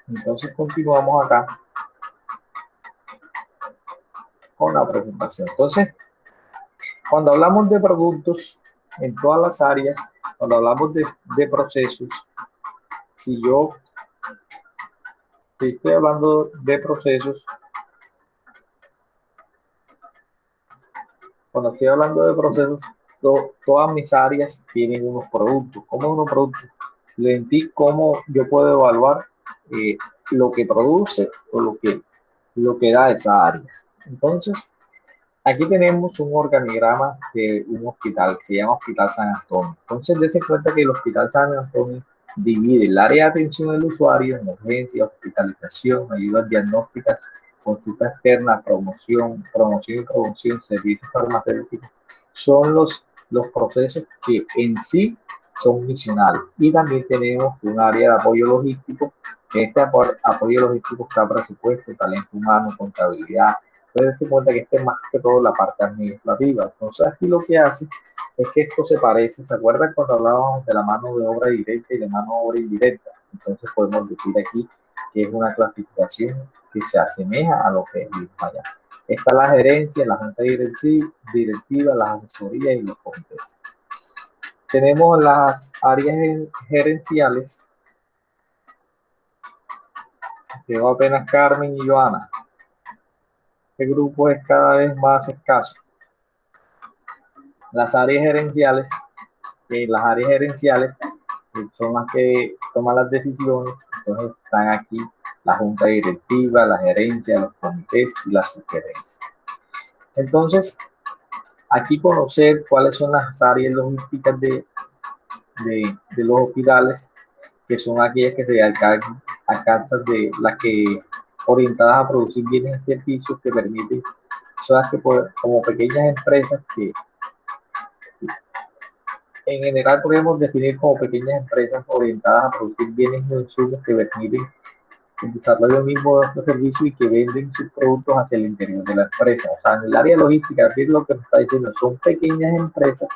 Entonces continuamos acá con la presentación. Entonces, cuando hablamos de productos en todas las áreas, cuando hablamos de procesos, si estoy hablando de procesos, cuando estoy hablando de procesos, todas mis áreas tienen unos productos. ¿Cómo unos productos? En ti, cómo yo puedo evaluar lo que produce o lo que da esa área. Entonces, aquí tenemos un organigrama de un hospital que se llama Hospital San Antonio. Entonces, dése cuenta que el Hospital San Antonio divide el área de atención del usuario en urgencia, hospitalización, ayudas diagnósticas, consulta externa, promoción y promoción, servicios farmacéuticos. Son los procesos que en sí son misionales. Y también tenemos un área de apoyo logístico. Este apoyo logístico está presupuesto, talento humano, contabilidad. Entonces se cuenta que este es más que todo la parte administrativa. Entonces aquí lo que hace es que esto se parece. ¿Se acuerdan cuando hablábamos de la mano de obra directa y de mano de obra indirecta? Entonces podemos decir aquí que es una clasificación que se asemeja a lo que es allá. Está la gerencia, la junta directiva, las asesorías y los comités. Tenemos las áreas gerenciales. Quedó apenas Carmen y Joana. Este grupo es cada vez más escaso. Las áreas gerenciales son las que toman las decisiones. Entonces están aquí la junta directiva, la gerencia, los comités y las sugerencias. Entonces, aquí conocer cuáles son las áreas logísticas de los hospitales, que son aquellas que se alcanzan de las que orientadas a producir bienes y servicios que permiten, son las que como pequeñas empresas que en general podemos definir como pequeñas empresas orientadas a producir bienes y insumos que permiten el desarrollo mismo de estos servicios y que venden sus productos hacia el interior de la empresa. O sea, en el área logística, es lo que nos está diciendo, son pequeñas empresas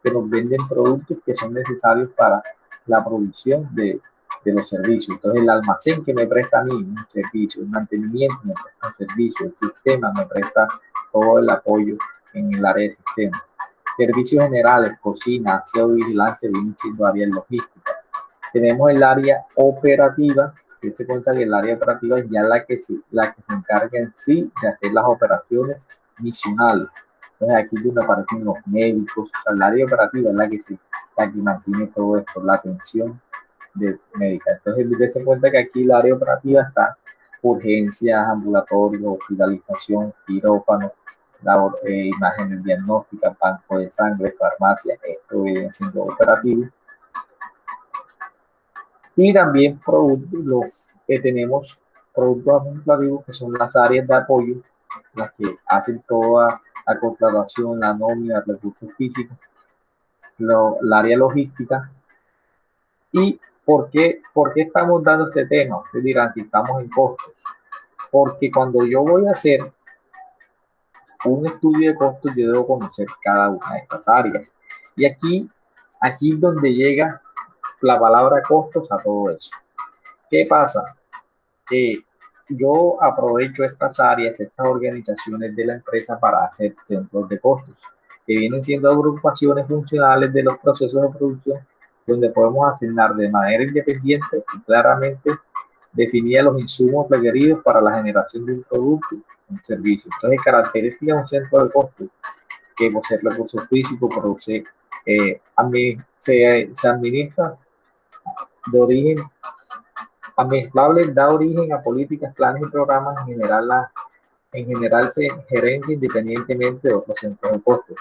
que nos venden productos que son necesarios para la producción de los servicios. Entonces, el almacén que me presta a mí un servicio, el mantenimiento me presta un servicio, el sistema me presta todo el apoyo en el área de sistema. Servicios generales, cocina, aseo, vigilancia, vienen siendo áreas logísticas. Tenemos el área operativa, que se cuenta que el área operativa es ya la que se encarga en sí de hacer las operaciones misionales. Entonces aquí es donde aparecen los médicos. O sea, el área operativa es la que mantiene todo esto, la atención médica. Entonces, se cuenta que aquí el área operativa está urgencias, ambulatorios, hospitalización, quirófano, imágenes diagnósticas, banco de sangre, farmacia, esto viene siendo operativo. Y también tenemos productos administrativos, que son las áreas de apoyo, las que hacen toda la contratación, la nómina, recursos físicos, la área logística. ¿Y por qué estamos dando este tema? Ustedes dirán, si estamos en costos. Porque cuando yo voy a hacer un estudio de costos, yo debo conocer cada una de estas áreas. Y aquí es donde llega la palabra costos a todo eso. ¿Qué pasa? Yo aprovecho estas áreas, estas organizaciones de la empresa para hacer centros de costos, que vienen siendo agrupaciones funcionales de los procesos de producción, donde podemos asignar de manera independiente y claramente definida los insumos requeridos para la generación de un producto o un servicio. Entonces, característica de un centro de costos, que posee recursos físicos, se administra de origen administrable, da origen a políticas, planes y programas. En general se gerencia independientemente de otros centros de costos.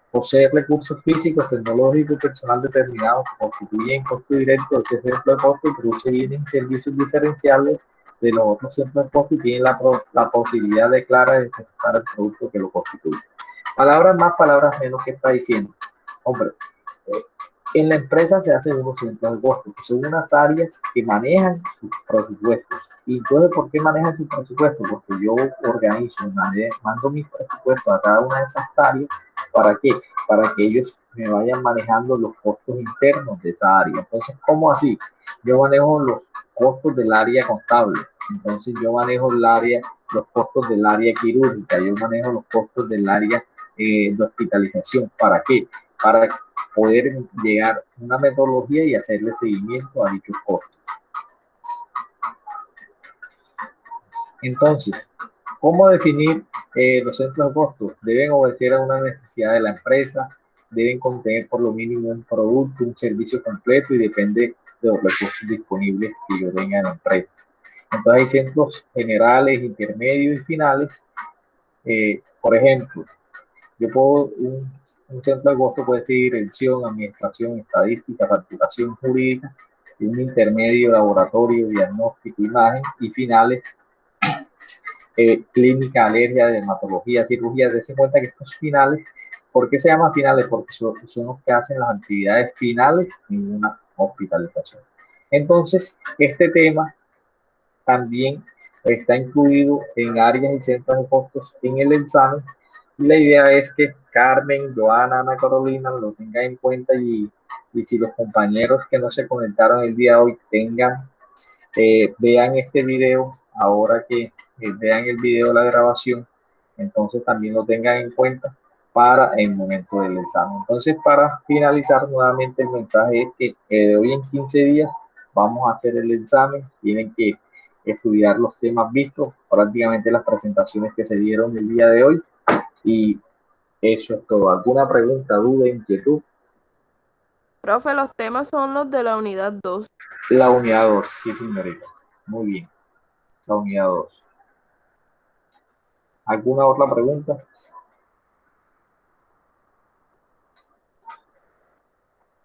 Posee recursos físicos, tecnológicos y personal determinados que constituyen costo directo de ese centro de costos y produce bienes y servicios diferenciales de los otros centros de costos y tienen la posibilidad de clara de ejecutar el producto que lo constituye. Palabras más, palabras menos, que está diciendo. Hombre, en la empresa se hacen unos centros de costos, que son unas áreas que manejan sus presupuestos. Y entonces, ¿por qué manejan sus presupuestos? Porque yo organizo, mando mis presupuestos a cada una de esas áreas. ¿Para qué? Para que ellos me vayan manejando los costos internos de esa área. Entonces, ¿cómo así? Yo manejo los costos del área contable. Entonces, yo manejo los costos del área quirúrgica. Yo manejo los costos del área de hospitalización. ¿Para qué? Para poder llegar a una metodología y hacerle seguimiento a dichos costos. Entonces, ¿cómo definir los centros de costos? Deben obedecer a una necesidad de la empresa, deben contener por lo mínimo un producto, un servicio completo y depende de los recursos disponibles que yo tenga en la empresa. Entonces hay centros generales, intermedios y finales. Por ejemplo, un centro de costo puede ser dirección, administración, estadística, facturación jurídica, y un intermedio, laboratorio, diagnóstico, imagen, y finales, clínica, alergia, dermatología, cirugía. Dense cuenta que estos finales, ¿por qué se llaman finales? Porque son los que hacen las actividades finales en una hospitalización. Entonces, este tema también está incluido en áreas y centros de costos en el examen. Y la idea es que Carmen, Joana, Ana Carolina lo tengan en cuenta, y si los compañeros que no se conectaron el día de hoy vean este video, ahora que vean el video de la grabación, entonces también lo tengan en cuenta para el momento del examen. Entonces, para finalizar, nuevamente el mensaje es que de hoy en 15 días vamos a hacer el examen. Tienen que estudiar los temas vistos, prácticamente las presentaciones que se dieron el día de hoy, y eso es todo. ¿Alguna pregunta, duda, inquietud? Profe, los temas son los de la unidad 2. La unidad 2, sí, señorita. Muy bien. La unidad 2. ¿Alguna otra pregunta?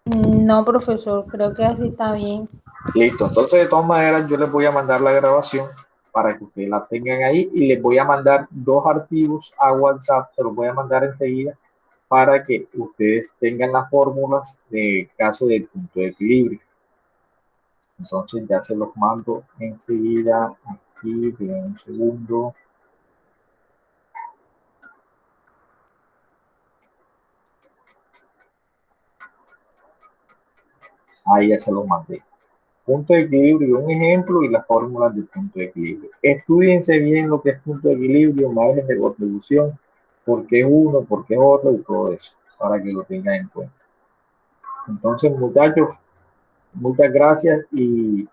No, profesor, creo que así está bien. Listo. Entonces, de todas maneras, yo les voy a mandar la grabación para que ustedes la tengan ahí, y les voy a mandar 2 archivos a WhatsApp. Se los voy a mandar enseguida para que ustedes tengan las fórmulas de caso del punto de equilibrio. Entonces, ya se los mando enseguida. Aquí, vean un segundo. Ahí ya se los mandé. Punto de equilibrio, un ejemplo, y las fórmulas del punto de equilibrio. Estudiense bien lo que es punto de equilibrio, margen de contribución, por qué es uno, por qué es otro, y todo eso, para que lo tengan en cuenta. Entonces, muchachos, Muchas gracias y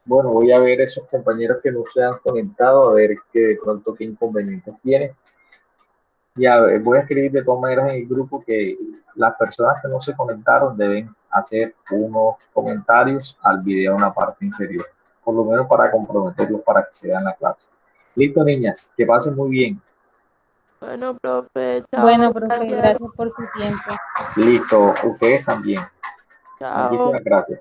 bueno, voy a ver esos compañeros que no se han conectado, a ver qué de pronto qué inconvenientes tienen. Y a ver, voy a escribir de todas maneras en el grupo que las personas que no se conectaron deben hacer unos comentarios al video en la parte inferior, por lo menos para comprometerlos para que se vean la clase. Listo, niñas, que pasen muy bien. Bueno, profe, chao, Bueno, profe, gracias. gracias por su tiempo. Listo, ustedes también. Chao. Muchísimas gracias.